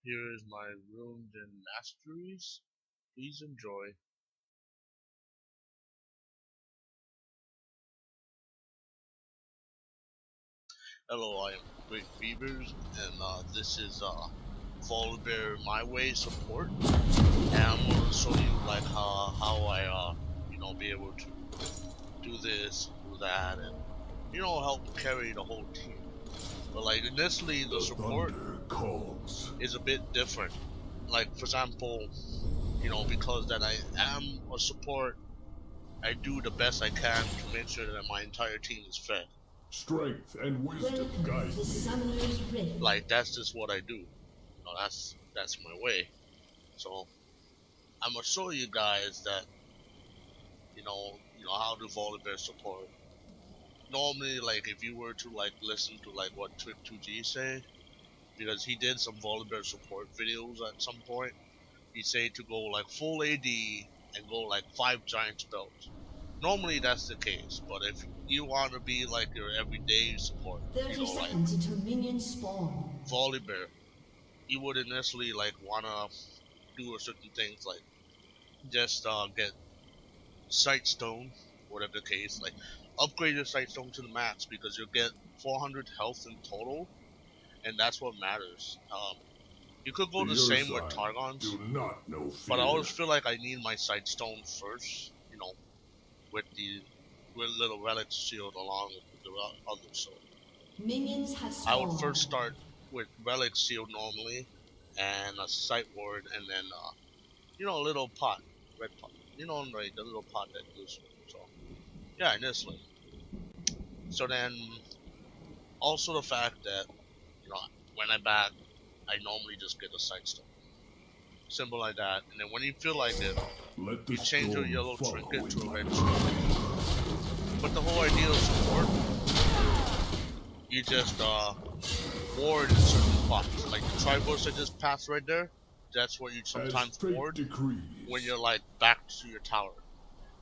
Here is my runes and masteries. Please enjoy. Hello, I am greatbeavers, and this is Volibear My Way support, and I'm gonna show you like how I be able to do this, do that, and help carry the whole team. But like initially, the support is a bit different. Like for example, because that I am a support, I do the best I can to make sure that my entire team is fed. Strength and wisdom guide me. Like that's just what I do. That's my way. So I'm gonna show you guys that how to Volibear support. Normally, like if you were to like listen to like what Trick 2G say, because he did some Volibear support videos at some point, he say to go like full AD and go like 5 giant spells. Normally that's the case, but if you want to be like your everyday support, 30 seconds until minions spawn. Volibear, you wouldn't necessarily like wanna do certain things like just get sight stone, whatever the case, like upgrade your sight stone to the max because you'll get 400 health in total, and that's what matters. You could go the same with Targons, do not know fear. but I always feel like I need my sight stone first, with little relic shield along with the others. So Minions have I would spawned. first start with relic shield normally, and a sight ward, and then a little pot, red pot. Right, the little pot that goes. So yeah, initially. So then, also the fact that when I back, I normally just get a sight stone. Simple like that. And then when you feel like it, you change your yellow trinket to a red trinket. But the whole idea of support, you just ward in certain spots. Like the tri-bush I just passed right there, that's what you sometimes ward when you're like back to your tower.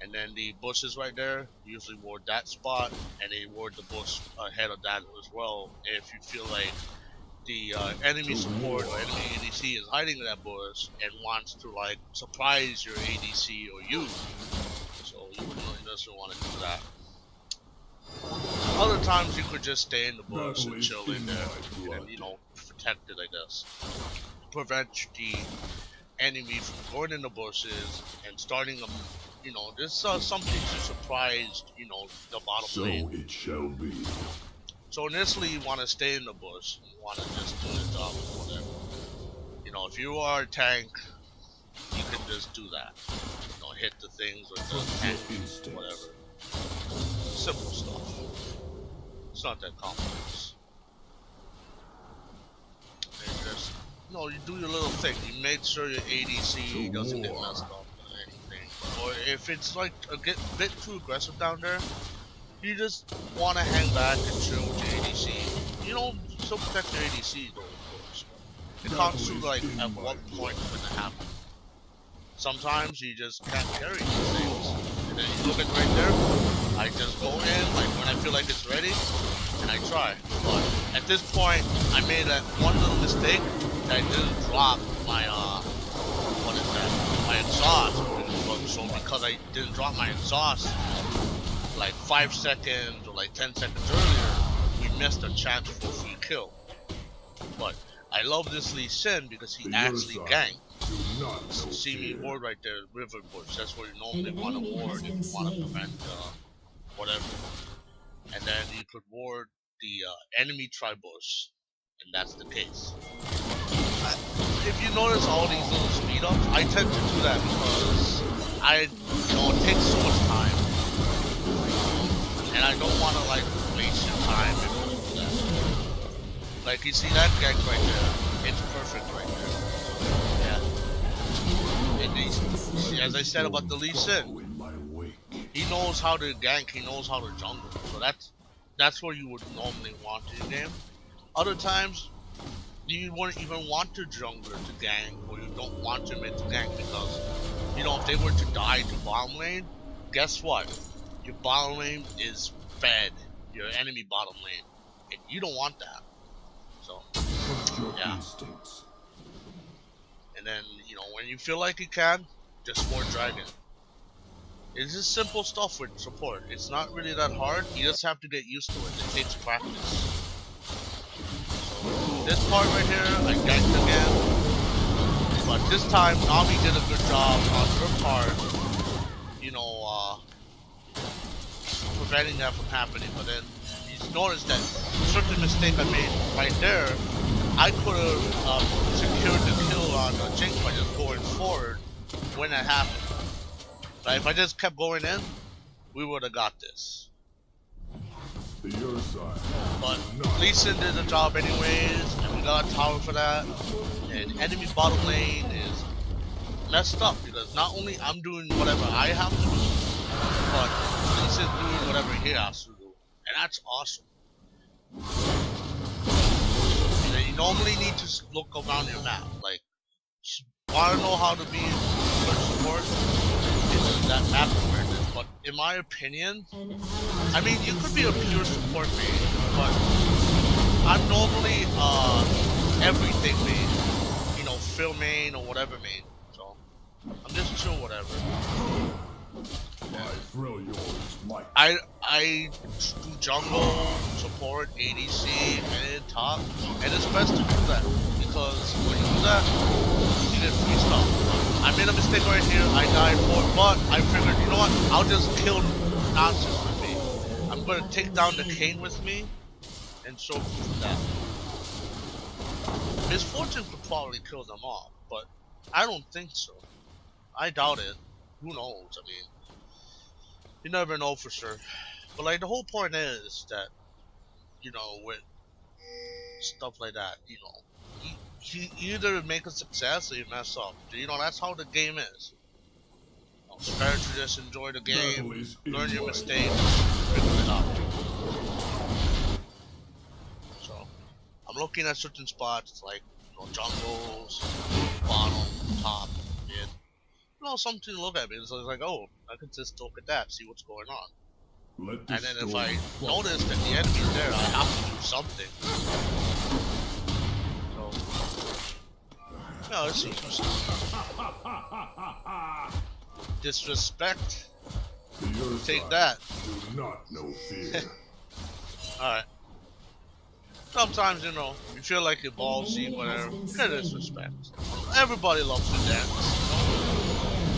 And then the bushes right there, usually ward that spot, and they ward the bush ahead of that as well if you feel like the enemy support or enemy ADC is hiding in that bush and wants to like surprise your ADC or you. So you wouldn't really necessarily want to do that. Other times you could just stay in the bush and chill in there and protect it, I guess. Prevent the enemy from going in the bushes and starting them. There's something to surprise, the bottom lane. So it shall be. So initially you want to stay in the bush. You want to just do the job or whatever. If you are a tank, you can just do that. Hit the things with the tank, whatever. Simple stuff. It's not that complex. And just, you do your little thing. You make sure your ADC doesn't get messed up or anything. Or if it's like a bit too aggressive down there, you just want to hang back and chill with your ADC. Still protect your ADC though, of course. It comes to like at what point it's going to happen. Sometimes you just can't carry these things. And then you look at right there, I just go in, like when I feel like it's ready, and I try. But at this point, I made that one little mistake that I didn't drop my, my exhaust. So because I didn't drop my exhaust, like 5 seconds or like 10 seconds earlier, we missed a chance for a free kill. But I love this Lee Sin because he actually ganked. See me ward right there, River Bush. That's where you normally want to ward if you want to prevent whatever. And then you could ward the enemy tri-bush, and that's the case. If you notice all these little speed ups, I tend to do that because it takes so much time. And I don't want to like waste your time in order to do that. Like you see that gank right there, it's perfect right there. Yeah. And as I said about the Lee Sin, he knows how to gank, he knows how to jungle. So that's where you would normally want to game. Other times, you wouldn't even want your jungler to gank, or you don't want your mid to gank because if they were to die to bottom lane, guess what? Your bottom lane is fed, your enemy bottom lane, and you don't want that. So, yeah. And then, you know, when you feel like you can, just more dragon. It's just simple stuff with support. It's not really that hard. You just have to get used to it. It takes practice. So this part right here, I ganked again. But this time, Nami did a good job on her part, you know, preventing that from happening. But then you notice that certain mistake I made right there, I could have secured the kill on Jinx by just going forward when that happened. Like, if I just kept going in, we would have got this. Your side. But Lee Sin did the job anyways, and we got a tower for that. And enemy bottom lane is messed up because not only I'm doing whatever I have to do, but Lee Sin's doing whatever he has to do. And that's awesome. And then you normally need to look around your map. Like, want to know how to be good support? It's that map awareness. But in my opinion, I mean, you could be a pure support main, but I'm normally everything main. You know, fill main or whatever main. So I'm just chill whatever. I thrill yours, Mike. I do jungle, support, ADC, mid, top, and it's best to do that because when you do that, you get free stuff. I made a mistake right here. I died for it, but I figured, you know what? I'll just kill nonsense with me. I'm gonna take down the Kane with me and show that. Misfortune could probably kill them all, but I don't think so. I doubt it. Who knows? I mean, you never know for sure. But like the whole point is that, you know, with stuff like that, you know, you either make a success or you mess up. You know, that's how the game is. You know, it's better to just enjoy the game, learn your mistakes, figure it out. So I'm looking at certain spots like, you know, jungles, bottom, top, mid. You know, something to look at. So it's like, oh, I could just look at that, see what's going on. And then if I notice that the enemy's there, I have to do something. So, no, it's interesting. Disrespect. Take that. Do not know fear. Alright. Sometimes, you know, you feel like you're ballsy, whatever. Disrespect. Everybody loves to dance.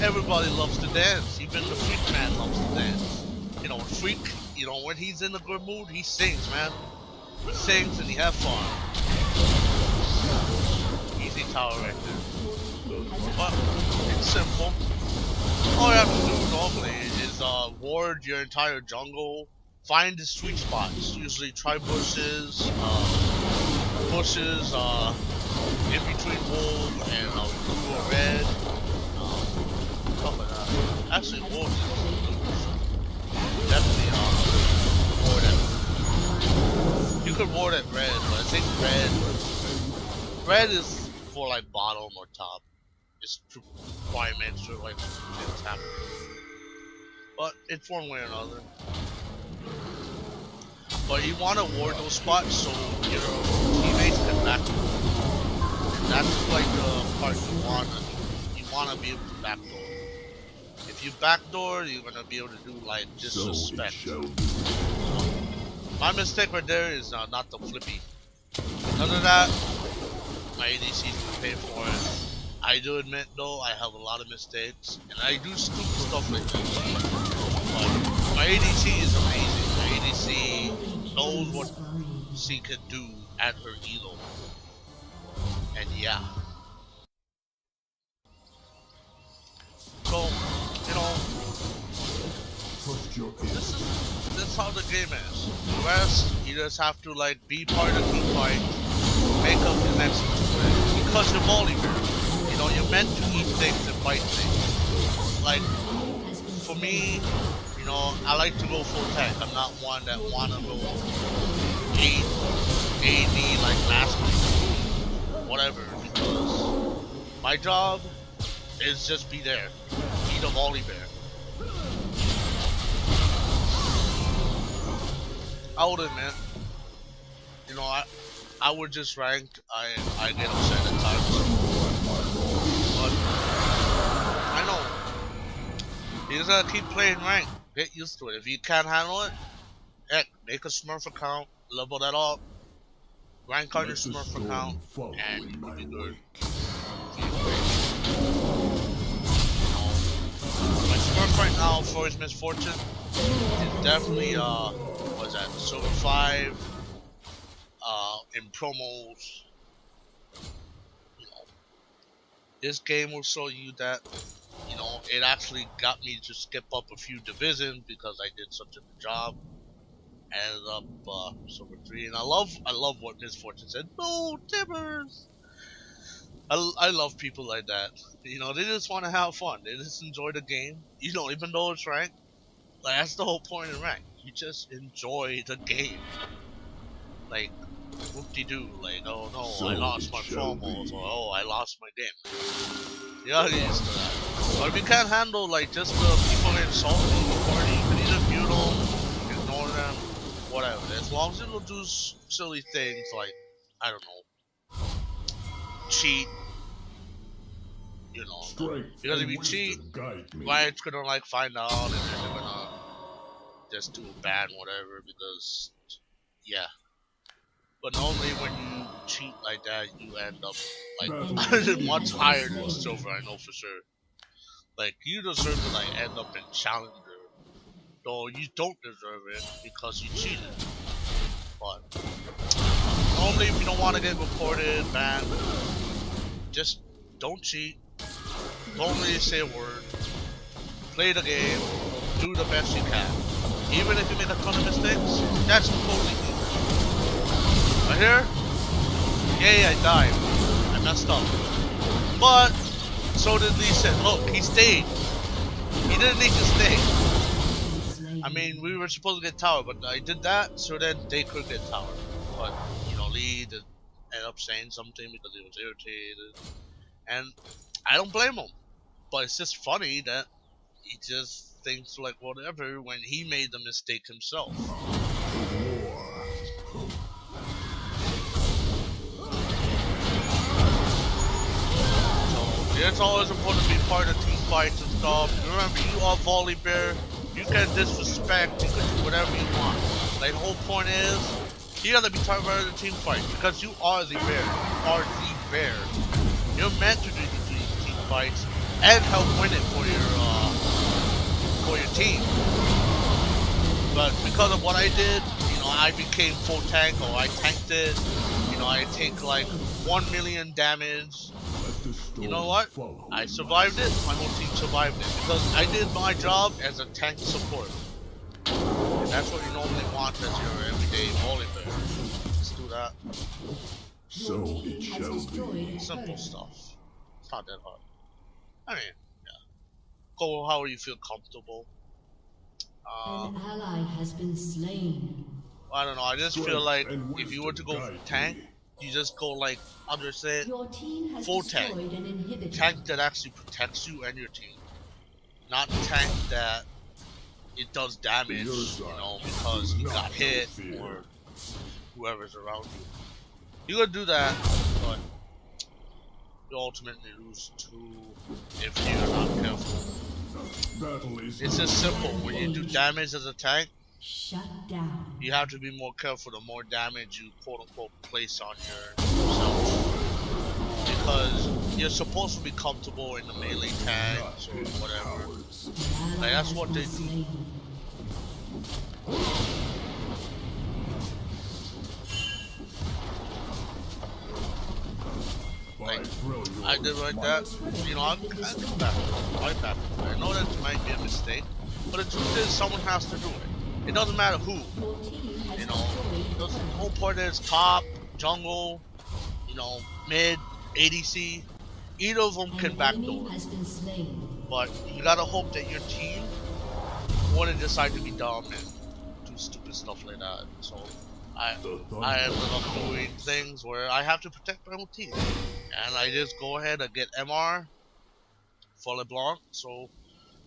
Everybody loves to dance. Even the freak man loves to dance. You know, freak, you know, when he's in a good mood, he sings, man. He sings and he has fun. Easy tower right there. But it's simple. All you have to do normally is ward your entire jungle. Find the sweet spots. Usually try bushes, in between wolves and blue or red. Stuff like that. Actually, wolves is definitely ward at. You could ward at red, but I think red is for like bottom or top. It's requirements or like things happen. But it's one way or another. But you want to ward those spots so your teammates can backdoor. And that's like the part you want to be able to backdoor. If you backdoor, you're gonna be able to do like disrespect. So my mistake right there is not the flippy. Other than that, my ADC is gonna pay for it. I do admit though, I have a lot of mistakes, and I do stupid stuff like that. But my ADC is amazing. My ADC knows what she can do at her elo. And yeah. So, you know, this is how the game is. The rest, you just have to like be part of the team fight, make up the next one. Because you're Volibear. You know, you're meant to eat things and fight things. Like, for me, you know, I like to go full tank. I'm not one that wanna go AD like master, whatever. Because my job is just be there, be the Volibear. I would admit, you know, I would just rank. I get upset at times. but I know. You just gotta keep playing rank. Get used to it. If you can't handle it, heck, make a Smurf account, level that up, rank on your Let the Smurf account, storm follow and in you will my be good. wake. My Smurf right now for his misfortune is definitely what's that, Silver 5, in promos. You know, this game will show you that, you know, it actually got me to skip up a few divisions because I did such a good job. Ended up Silver 3, and I love what Misfortune said. No, Timbers. I love people like that. You know, they just want to have fun. They just enjoy the game. You know, even though it's ranked, like that's the whole point of rank. You just enjoy the game. Like whoop-de-doo. Like, oh no, I So lost it my shall promos, be. or oh, I lost my game. You gotta get used to that. But if you can't handle like just the people insulting the party, you can either mute them, ignore them, whatever. As long as you don't do silly things like, I don't know, cheat, you know. Strength Because if and you cheat, wisdom guide me. clients gonna like find out and then they're gonna just do a ban whatever because yeah. But normally when you cheat like that, you end up An like enemy much has been higher than slain. silver. I know for sure. Like you deserve to like end up in challenger, though you don't deserve it because you cheated. But normally, if you don't want to get reported, banned, just don't cheat. Don't really say a word. Play the game. Do the best you can. Even if you make a ton of mistakes, that's totally good. Right here, yay, I died. I messed up. But so did Lee said, look, he stayed. He didn't need to stay. Slain. I mean, we were supposed to get tower, but I did that so then they could get tower. But, you know, Lee did end up saying something because he was irritated. And I don't blame him. But it's just funny that he just thinks like whatever when he made the mistake himself. So it's always important to be part of team fights and stuff. Remember, you are Volibear. You can disrespect. You can do whatever you want. Like the whole point is, you gotta be part of the team fight because you are the bear. You are the bear. You're meant to do these team fights and help win it for your team. But because of what I did, you know, I became full tank or I tanked it. You know, I take like 1 million damage. Let the storm You know what? follow I in survived it. My whole team survived it because I did my job as a tank support. And that's what you normally want as your everyday Volibear. Just do that. So Your it team has shall destroyed be. a Simple turret. stuff. It's not that hard. I mean, yeah. Go how you feel comfortable. An ally has been slain. I don't know. I just feel Strength like and if you were to wisdom go guide tank, me. you just go like under say Your team has full tank. destroyed an inhibitor. Tank that actually protects you and your team. Not tank that it does damage, you know, because you got hit or whoever's around you. You could do that, but you ultimately lose too if you're not careful. Battle is It's just simple. When you do damage as a tank, Shut down. you have to be more careful the more damage you quote unquote place on yourself. Because you're supposed to be comfortable in the melee tanks or whatever. cowards. An ally Like, that's has what been they do. slain. Like, thrill I did like that. You know, I come back. Right back. I know that might be a mistake, but the truth is, someone has to do it. It doesn't matter who. Your team has You know, destroyed the a turret. whole point is top, jungle, you know, mid, ADC. Either of them can An enemy backdoor, has been slain. but you gotta hope that your team wouldn't decide to be dumb and do stupid stuff like that. So I ended up doing things where I have to protect my own team, and I just go ahead and get MR for LeBlanc. So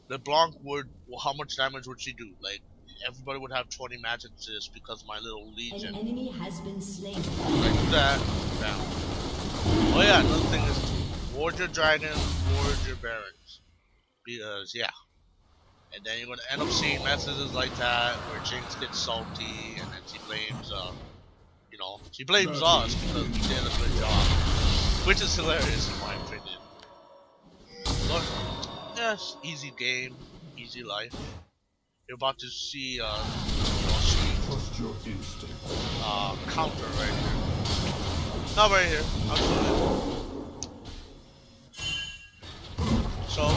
LeBlanc would, well, how much damage would she do? Like everybody would have 20 magic just because my little An legion. enemy has been slain. When I do that, bam. Oh yeah, another thing is to ward your dragon, ward your barons. Because, yeah. And then you're gonna end up seeing messages like that where Jinx gets salty and then she blames, she blames us because we did a good job. Which is hilarious in my opinion. But, yes, easy game, easy life. You're about to see, sweet, Trust your instinct. counter right here. Not right here, absolutely. So,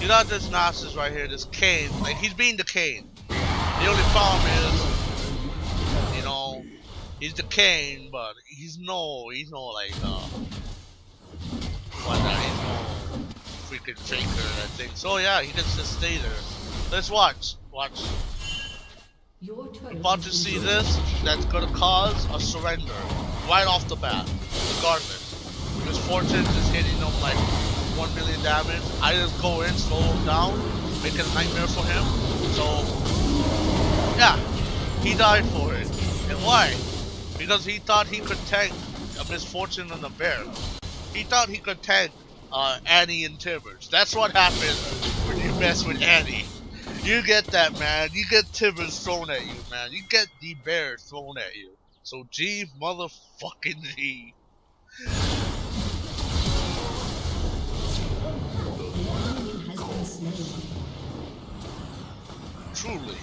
you got this Nasus right here, this Kane, like he's being the Kane. The only problem is, he's the Kane, but he's no like, he's no freaking faker, I think. So yeah, he gets to stay there. Let's watch. Your turret About has to been see destroyed. this, that's gonna cause a surrender right off the bat, regardless. Because Fortune is hitting him like 1 million damage. I just go in, slow him down, make it a nightmare for him. So, yeah, he died for it. And why? Because he thought he could tank a Misfortune and a Bear. He thought he could tank Annie and Tibbers. That's what happens when you mess with Annie. You get that, man. You get Tibbers thrown at you, man. You get the Bear thrown at you. So G motherfucking G. The enemy has been slain. Truly.